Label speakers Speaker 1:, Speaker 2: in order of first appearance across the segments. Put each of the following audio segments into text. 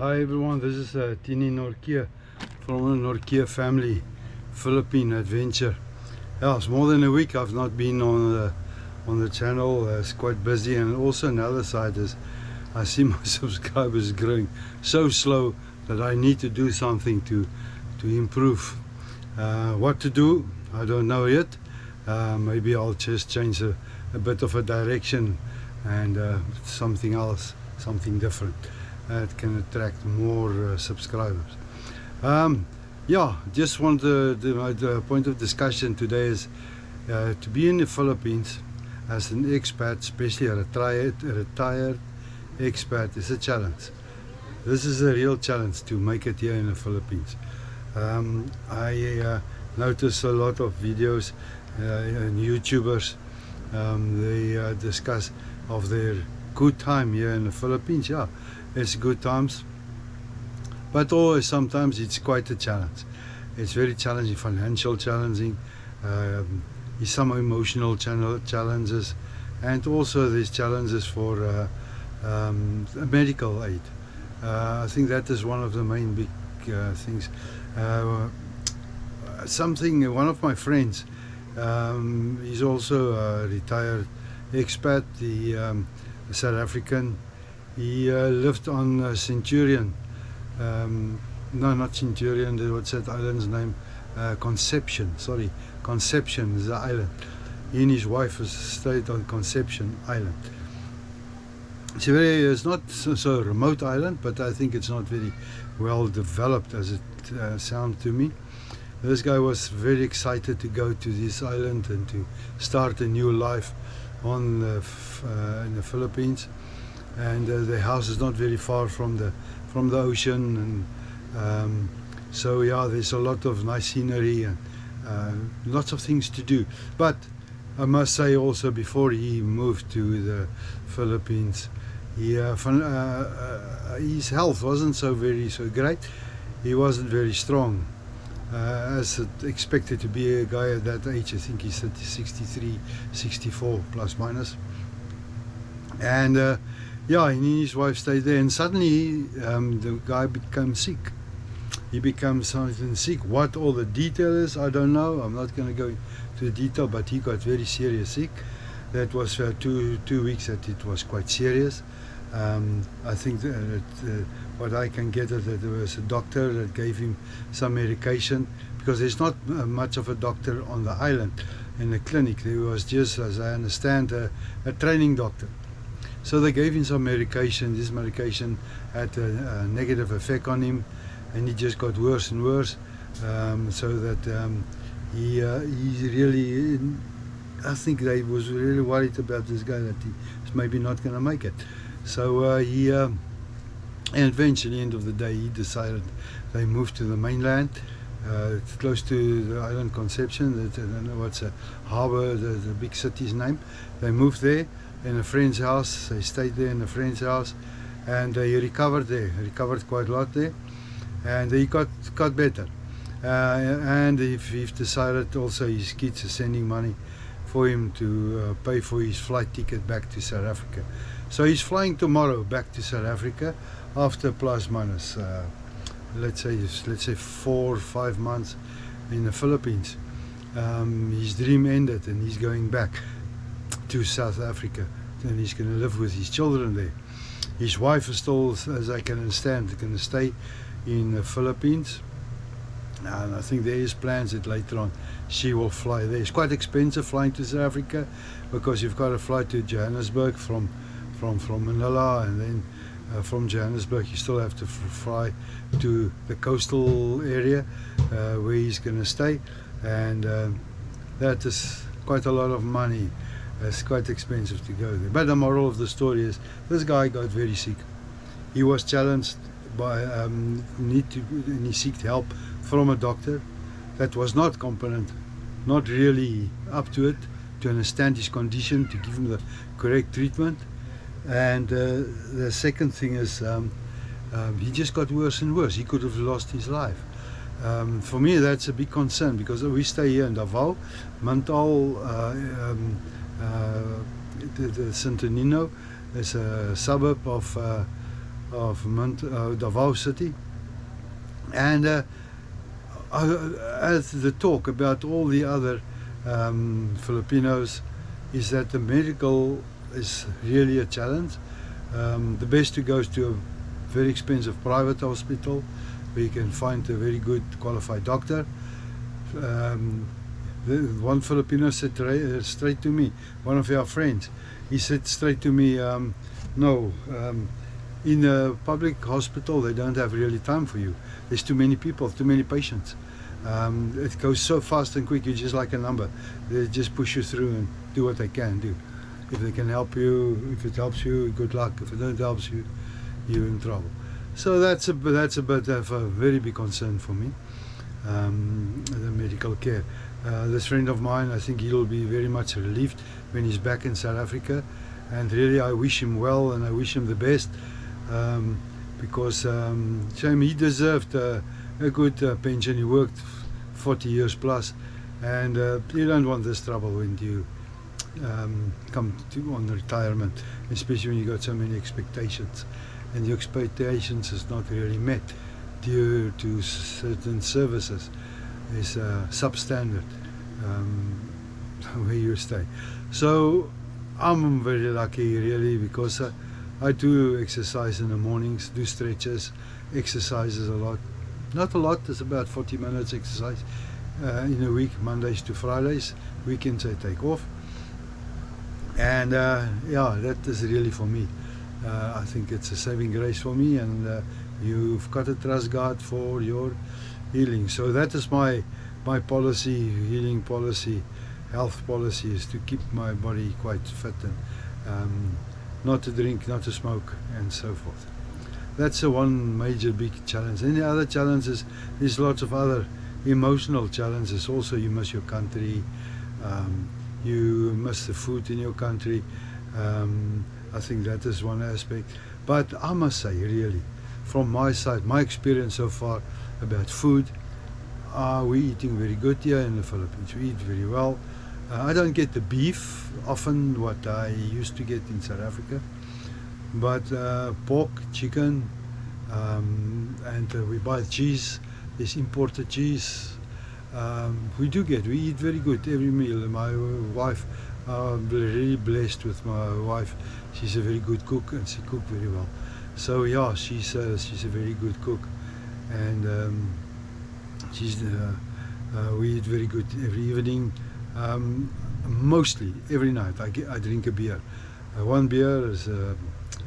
Speaker 1: Hi everyone, this is Tini Norkia from the Norkia family Philippine adventure. Yeah, it's more than a week I've not been on the channel. It's quite busy, and also another side is I see my subscribers growing so slow that I need to do something to improve. What to do, I don't know yet. Maybe I'll just change a bit of a direction and something else, something different that can attract more subscribers. Yeah, just want the point of discussion today is to be in the Philippines as an expat, especially a retired expat, is a challenge. This is a real challenge to make it here in the Philippines. I notice a lot of videos and YouTubers, they discuss of their good time here in the Philippines. Yeah, it's good times, but always sometimes it's quite a challenge. It's very challenging, financial challenging, some emotional challenges, and also there's challenges for medical aid. I think that is one of the main big things. One of my friends, he's also a retired expat, the South African. He lived on Centurion. No, not Centurion. What's that island's name? Conception. Sorry, Conception is the island. He and his wife has stayed on Conception Island. It's not so remote island, but I think it's not very well developed as it sounds to me. This guy was very excited to go to this island and to start a new life in the Philippines. And the house is not very far from the ocean, and so yeah, there's a lot of nice scenery and lots of things to do. But I must say also, before he moved to the Philippines, his health wasn't so great. He wasn't very strong, as expected to be a guy at that age. I think he's 63, 64 plus minus. And yeah, and his wife stayed there, and suddenly the guy became sick. He became something sick. What all the detail is, I don't know. I'm not going to go into the detail, but he got very serious sick. That was 2 weeks that it was quite serious. I think that what I can get is that there was a doctor that gave him some medication, because there's not much of a doctor on the island in the clinic. There was just, as I understand, a training doctor. So they gave him some medication. This medication had a negative effect on him, and he just got worse and worse. So that he really, I think they was really worried about this guy, that he's maybe not going to make it. So and eventually, end of the day, he decided they moved to the mainland. It's close to the island Conception. I don't know what's a harbour, the big city's name. They moved there in a friend's house. They stayed there in a friend's house, and he recovered there. He recovered quite a lot there, and he got better. And he's decided also, his kids are sending money for him to pay for his flight ticket back to South Africa. So he's flying tomorrow back to South Africa after plus minus let's say 4 or 5 months in the Philippines. His dream ended, and he's going back to South Africa, and he's going to live with his children there. His wife is still, as I can understand, going to stay in the Philippines, and I think there is plans that later on she will fly there. It's quite expensive flying to South Africa, because you've got to fly to Johannesburg from Manila, and then from Johannesburg you still have to fly to the coastal area where he's going to stay, and that is quite a lot of money. It's quite expensive to go there. But the moral of the story is, this guy got very sick. He was challenged by and he seeked help from a doctor that was not competent, not really up to it, to understand his condition, to give him the correct treatment. And the second thing is, he just got worse and worse. He could have lost his life. For me, that's a big concern, because we stay here in Davao, Mental, the Santo Nino is a suburb of Davao City, and as the talk about all the other Filipinos is that the medical is really a challenge. The best to go is to a very expensive private hospital where you can find a very good qualified doctor. One Filipino said straight to me, one of our friends, he said straight to me, no, in a public hospital they don't have really time for you. There's too many people, too many patients. It goes so fast and quick, you're just like a number. They just push you through and do what they can do. If they can help you, if it helps you, good luck. If it don't help you, you're in trouble. So that's a bit of a very big concern for me, the medical care. This friend of mine, I think he'll be very much relieved when he's back in South Africa, and really I wish him well and I wish him the best, because shame, he deserved a good pension. He worked 40 years plus, and you don't want this trouble when you come to on retirement, especially when you got so many expectations and your expectations is not really met due to certain services is substandard where you stay. So I'm very lucky really, because I do exercise in the mornings, do stretches, exercises a lot. Not a lot, it's about 40 minutes exercise in a week, Mondays to Fridays. Weekends I take off. And yeah, that is really for me. I think it's a saving grace for me, and you've got to trust God for your healing. So that is my policy, healing policy, health policy, is to keep my body quite fit and not to drink, not to smoke, and so forth. That's the one major big challenge. And the other challenges, there's lots of other emotional challenges. Also, you miss your country, you miss the food in your country. I think that is one aspect. But I must say, really, from my side, my experience so far about food, we're eating very good here in the Philippines. We eat very well. I don't get the beef often what I used to get in South Africa, but pork, chicken, and we buy cheese. There's imported cheese. We eat very good every meal. My wife, I'm really blessed with my wife. She's a very good cook, and she cooks very well. So yeah, she's a very good cook, and we eat very good every evening. Mostly every night I drink a beer. One beer is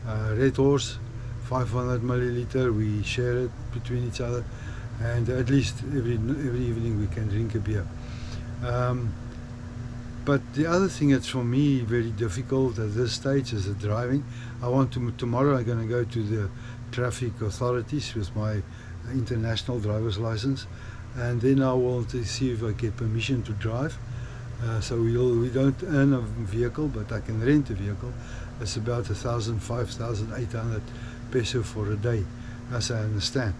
Speaker 1: Red Horse, 500 milliliter. We share it between each other, and at least every evening we can drink a beer. But the other thing that's for me very difficult at this stage is the driving. Tomorrow I'm going to go to the traffic authorities with my international driver's license, and then I want to see if I get permission to drive. So we don't earn a vehicle, but I can rent a vehicle. It's about 5,800 peso for a day, as I understand.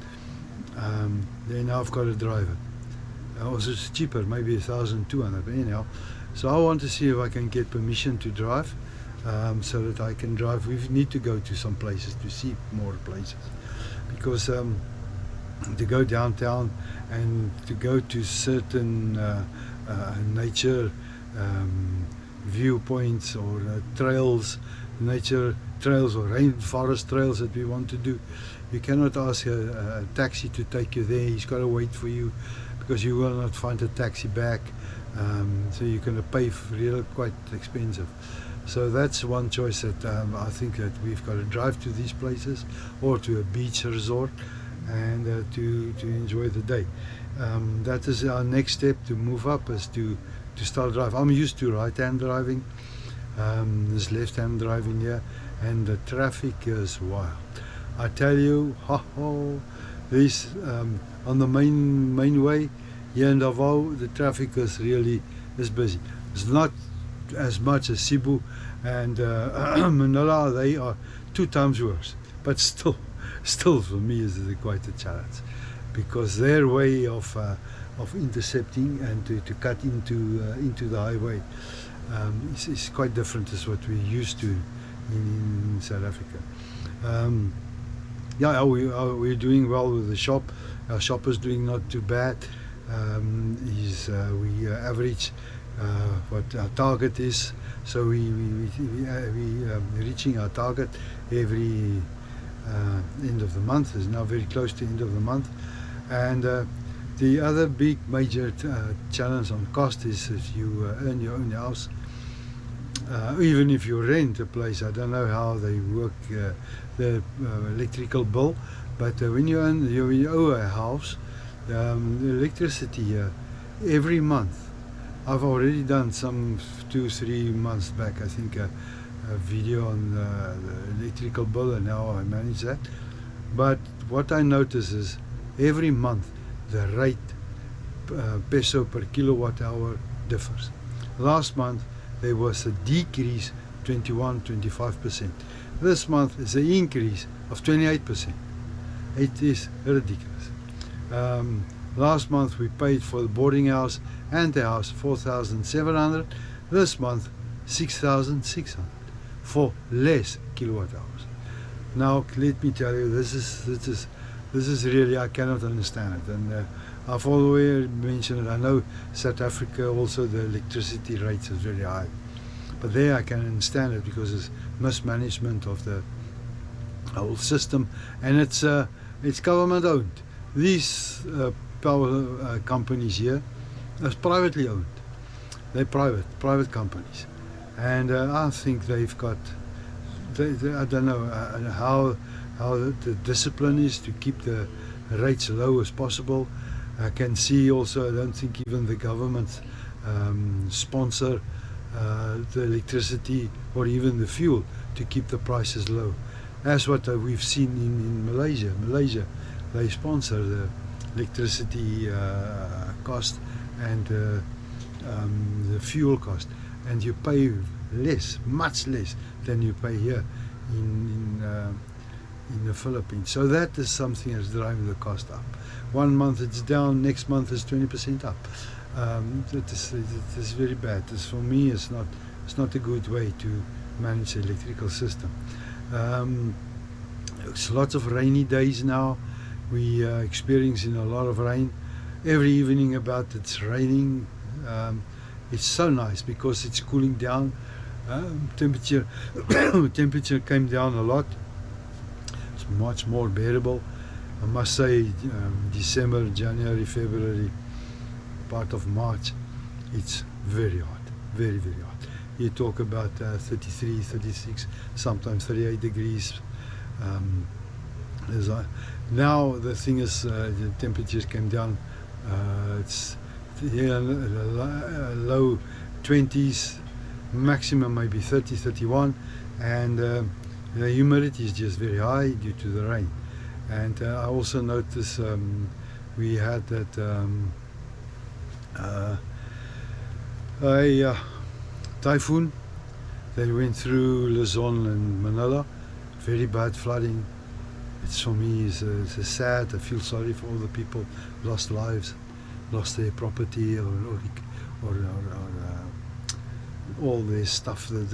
Speaker 1: Then I've got to drive it. Also it's cheaper, maybe 1,200, but anyhow. So I want to see if I can get permission to drive, so that I can drive. We need to go to some places to see more places, because to go downtown and to go to certain nature viewpoints or trails, nature trails or rainforest trails that we want to do, you cannot ask a taxi to take you there. He's got to wait for you, because you will not find a taxi back. So you're going to pay really quite expensive. So that's one choice that I think that we've got to drive to these places, or to a beach resort, and to enjoy the day. That is our next step to move up, is to start driving. I'm used to right-hand driving. There's left-hand driving here, and the traffic is wild. I tell you, this on the main way here in Davao, the traffic is busy. It's not as much as Cebu and Manila. They are 2 times worse, but still for me is quite a challenge, because their way of intercepting and to cut into the highway is quite different as what we're used to in South Africa. we're doing well with the shop. Our shop is doing not too bad. We average what our target is, so we reaching our target every end of the month. Is now very close to end of the month. And the other big major challenge on cost is if you earn your own house. Even if you rent a place, I don't know how they work the electrical bill, but when you own a house, the electricity every month. I've already done some 2-3 months back, I think, a video on the electrical bill, and how I manage that. But what I notice is every month the rate peso per kilowatt hour differs. Last month there was a decrease 21-25%. This month is an increase of 28%. It is ridiculous. Last month we paid for the boarding house and the house 4,700. This month 6,600 for less kilowatt hours. Now let me tell you, this is really, I cannot understand it. And I've always mentioned it. I know South Africa also the electricity rates is very high, but there I can understand it because it's mismanagement of the whole system, and it's government owned. These power companies here are privately owned. They're private companies, and I think they've got. I don't know how the discipline is to keep the rates low as possible. I can see also, I don't think even the government sponsor the electricity or even the fuel to keep the prices low. That's what we've seen in Malaysia. Malaysia, they sponsor the electricity cost and the fuel cost, and you pay less, much less than you pay here in the Philippines. So that is something that's driving the cost up. 1 month it's down, next month is 20% up. It is very bad. For me, it's not a good way to manage the electrical system. It's lots of rainy days now. We are experiencing a lot of rain. Every evening it's raining. It's so nice because it's cooling down. Temperature came down a lot. It's much more bearable. I must say, December, January, February, part of March, it's very hot, very, very hot. You talk about 33, 36, sometimes 38 degrees. Now the thing is, the temperatures came down. It's low 20s, maximum maybe 30, 31, and the humidity is just very high due to the rain. And I also noticed we had that a typhoon that went through Luzon and Manila. Very bad flooding. It's, for me, it's sad. I feel sorry for all the people lost lives, lost their property, or all their stuff that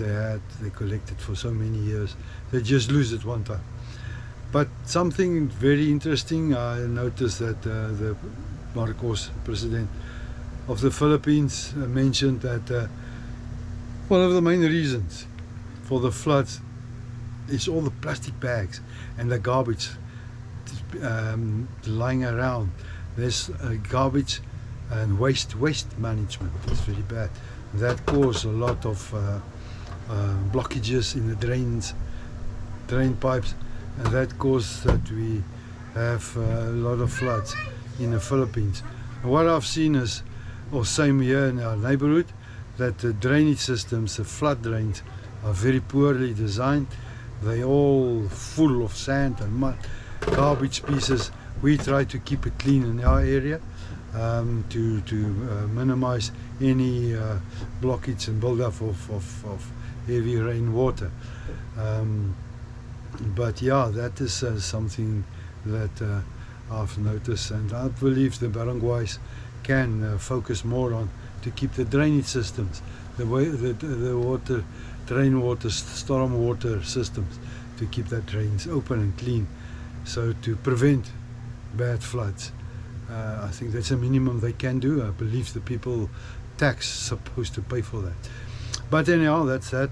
Speaker 1: they collected for so many years. They just lose it one time. But something very interesting, I noticed that the Marcos, president of the Philippines, mentioned that one of the main reasons for the floods is all the plastic bags and the garbage lying around. There's garbage and waste management. It's very bad. That causes a lot of blockages in the drain pipes, and that causes that we have a lot of floods in the Philippines. And what I've seen is, or same here in our neighborhood, that the drainage systems, the flood drains, are very poorly designed. They're all full of sand and mud, garbage pieces. We try to keep it clean in our area to minimize any blockage and build-up of heavy rainwater. But yeah, that is something that I've noticed, and I believe the barangays can focus more on to keep the drainage systems, the water, storm water systems, to keep that drains open and clean, so to prevent bad floods. I think that's a minimum they can do. I believe the people tax supposed to pay for that. But anyhow, that's that.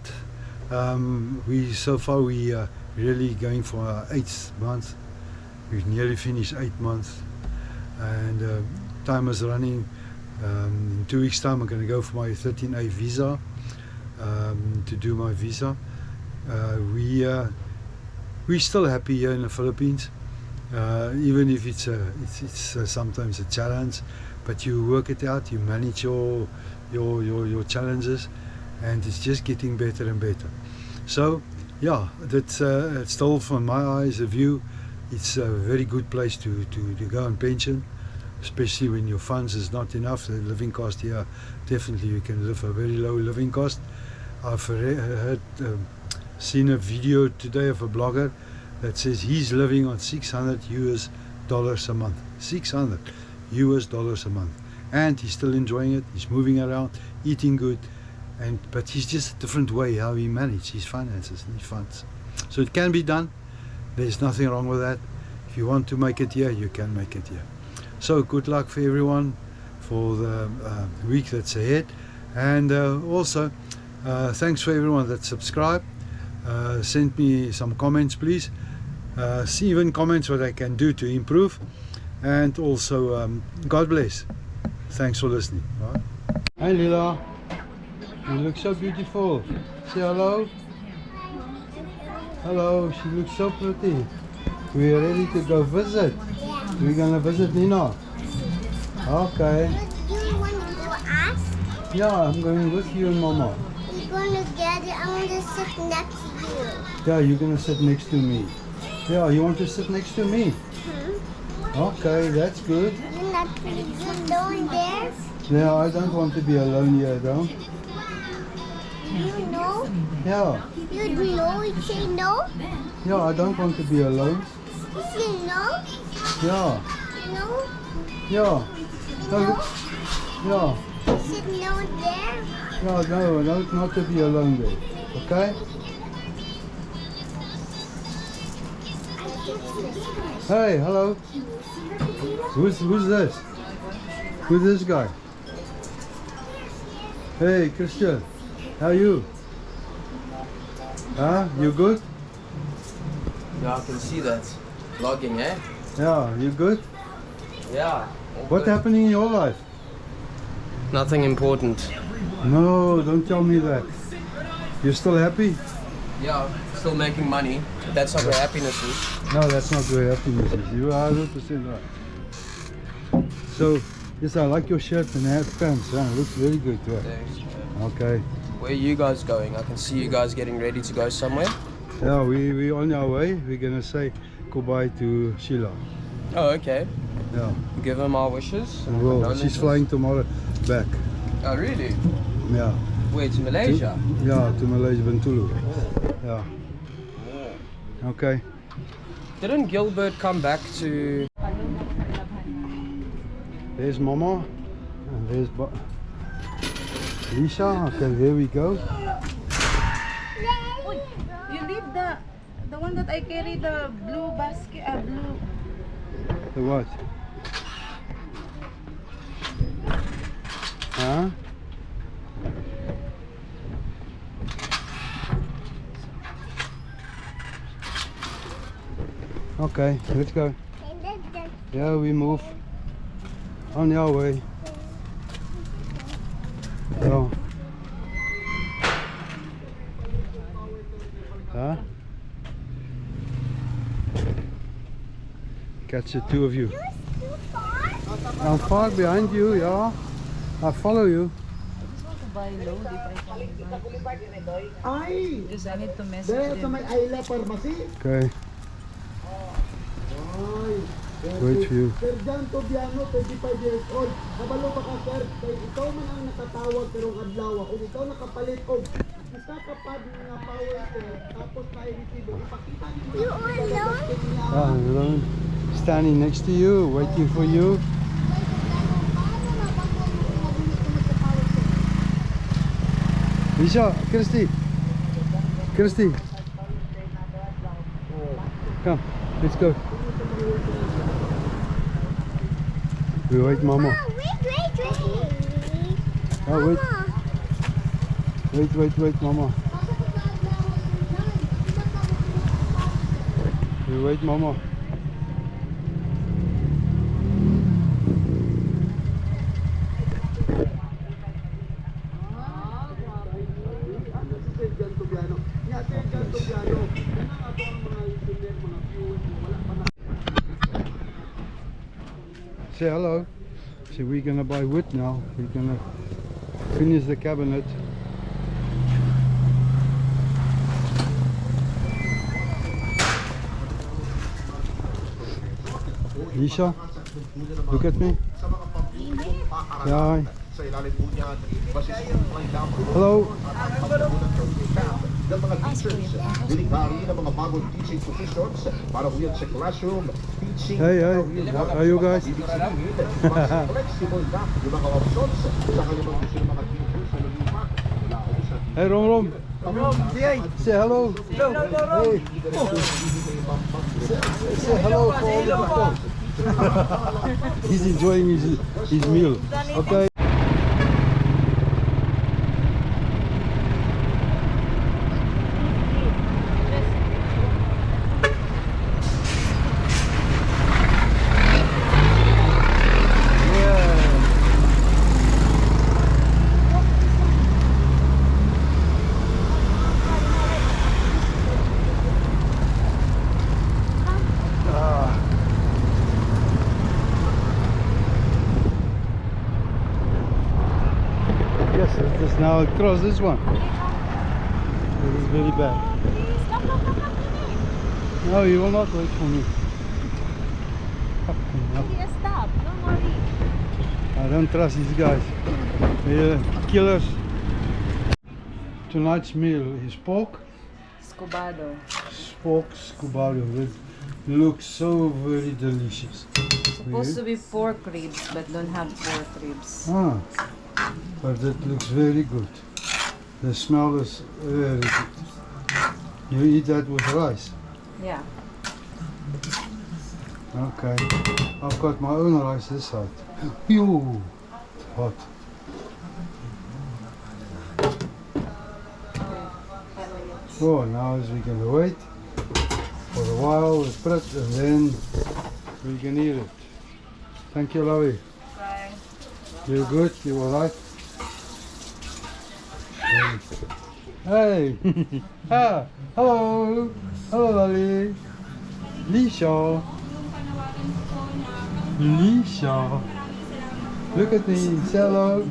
Speaker 1: So far we are really going for our 8th month. We've nearly finished 8 months, and time is running. In 2 weeks' time, I'm going to go for my 13A visa, to do my visa. We're still happy here in the Philippines, even if it's sometimes a challenge, but you work it out, you manage your challenges, and it's just getting better and better. So yeah, that's still from my eyes a view. It's a very good place to go on pension, especially when your funds is not enough. The living cost here, definitely you can live a very low living cost. I've seen a video today of a blogger that says he's living on $600 a month. $600 a month, and he's still enjoying it. He's moving around, eating good, but he's just a different way how he manages his finances and his funds. So it can be done. There's nothing wrong with that. If you want to make it here, you can make it here. So good luck for everyone for the week that's ahead, and also thanks for everyone that subscribed. Send me some comments, please. See even comments what I can do to improve, and also God bless. Thanks for listening. Right. Hi Lila, you look so beautiful. Say hello. Hello, she looks so pretty. We're ready to go visit. We're gonna visit Nina. Okay.
Speaker 2: Do you want to go ask?
Speaker 1: Yeah, I'm going with you and Mama.
Speaker 2: We're going together. I'm going to sit next to you.
Speaker 1: Yeah, you're gonna sit next to me. Yeah, you want to sit next to me? Okay, that's good.
Speaker 2: You're not pretty good alone there.
Speaker 1: Yeah, I don't want to be alone here though.
Speaker 2: You know?
Speaker 1: Yeah.
Speaker 2: You know? You say no?
Speaker 1: Yeah, I don't want to be alone.
Speaker 2: You say no?
Speaker 1: Yeah.
Speaker 2: No?
Speaker 1: Yeah.
Speaker 2: No?
Speaker 1: Yeah.
Speaker 2: You said no there?
Speaker 1: Yeah, no, not to be alone there. Okay? Hey, hello. Who's this? Who's this guy? Hey, Christian. How are you? Huh? You good?
Speaker 3: Yeah, I can see that. Vlogging, eh?
Speaker 1: Yeah, you good?
Speaker 3: Yeah.
Speaker 1: What happened in your life?
Speaker 3: Nothing important.
Speaker 1: No, don't tell me that. You're still happy?
Speaker 3: Yeah, still making money. But that's not where happiness is.
Speaker 1: No, that's not where happiness is. You are 100% right. So, yes, I like your shirt and hat pants. It looks very good. Right?
Speaker 3: Thanks.
Speaker 1: Okay.
Speaker 3: Where are you guys going? I can see you guys getting ready to go somewhere.
Speaker 1: Yeah, we're on our way. We're gonna say goodbye to Sheila.
Speaker 3: Oh, okay.
Speaker 1: Yeah.
Speaker 3: Give her my wishes.
Speaker 1: And well, she's
Speaker 3: condolences.
Speaker 1: flying tomorrow back.
Speaker 3: Oh, really?
Speaker 1: Yeah.
Speaker 3: Where, to Malaysia?
Speaker 1: Yeah, to Malaysia, Bintulu. Yeah. Okay.
Speaker 3: Didn't Gilbert come back to...
Speaker 1: There's Mama. And there's Lisa. Okay, there we go.
Speaker 4: You leave the one that I carry, the blue basket, blue.
Speaker 1: The what? Huh? Okay, let's go. Yeah, we move on our way. So, huh? Catch the two of you. I'm far behind you, yeah. I follow you.
Speaker 4: Buy load if I can buy.
Speaker 5: Ay!
Speaker 4: Because I need to message
Speaker 5: Dahil sa
Speaker 4: them.
Speaker 5: may Ayla Pharmacy.
Speaker 1: Okay,
Speaker 5: Ay!
Speaker 1: wait for you.
Speaker 5: Sir John Tobiano, 25 years old. Kabalo pa ka, sir. Kay ikaw man ang nakatawag pero adlaw. Kung ikaw nakapalit og isa ka pad nga power sir, tapos na-receive. Ipakita niyo
Speaker 2: You alone?
Speaker 1: I'm standing next to you, waiting for you. Lisa, Kirsty. Kirsty. Come, let's go. We wait, Mama.
Speaker 2: Oh, wait.
Speaker 1: Oh, wait.
Speaker 2: Mama.
Speaker 1: Wait, Mama. We wait, Mama.
Speaker 5: Si Sir John Tubiano. Nga, Sir John Tubiano. Yan ang ato ang mga engineer, mga viewers, wala pa na.
Speaker 1: Say hello. So we're gonna buy wood now. We're gonna finish the cabinet. Lisha, look at me. Hi. Hello.
Speaker 6: ng mga teachers, binigari ng mga bagong teaching positions para uyan sa classroom, teaching,
Speaker 1: Hey, how are you guys?
Speaker 6: flexible na yung mga options sa kanilang gusto ng mga teachers sa lumipat.
Speaker 1: Hey, Rom. Say hello. Hey. Say hello for all the people. He's enjoying his meal. Okay. Yes, just now across this one. This is very bad. No, you will not wait for me. Fucking hell.
Speaker 4: Stop, don't worry.
Speaker 1: I don't trust these guys. They're killers. Tonight's meal is pork.
Speaker 4: Scubado.
Speaker 1: Pork scubado. It looks so very delicious.
Speaker 4: Supposed to be pork ribs, but don't have pork ribs.
Speaker 1: Ah, but it looks very good. The smell is very good. You eat that with rice?
Speaker 4: Yeah.
Speaker 1: Okay. I've got my own rice this side. Yo, hot. Oh, now is we can wait for a while with Pret and then we can eat it. Thank you, Lowie.
Speaker 4: Bye.
Speaker 1: You're good? You alright? Hey! Ah! Hello! Hello, Lolly! Lisha! Lisha! Look at me! Say hello!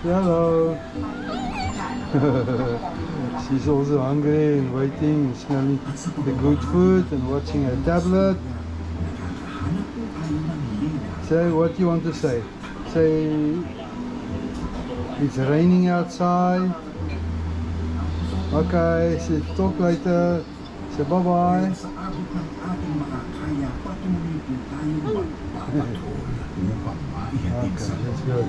Speaker 1: Hello! She's also hungry and waiting and smelling the good food and watching her tablet. Say what you want to say. Say it's raining outside. Okay, say talk later. Say bye bye. Okay, that's good.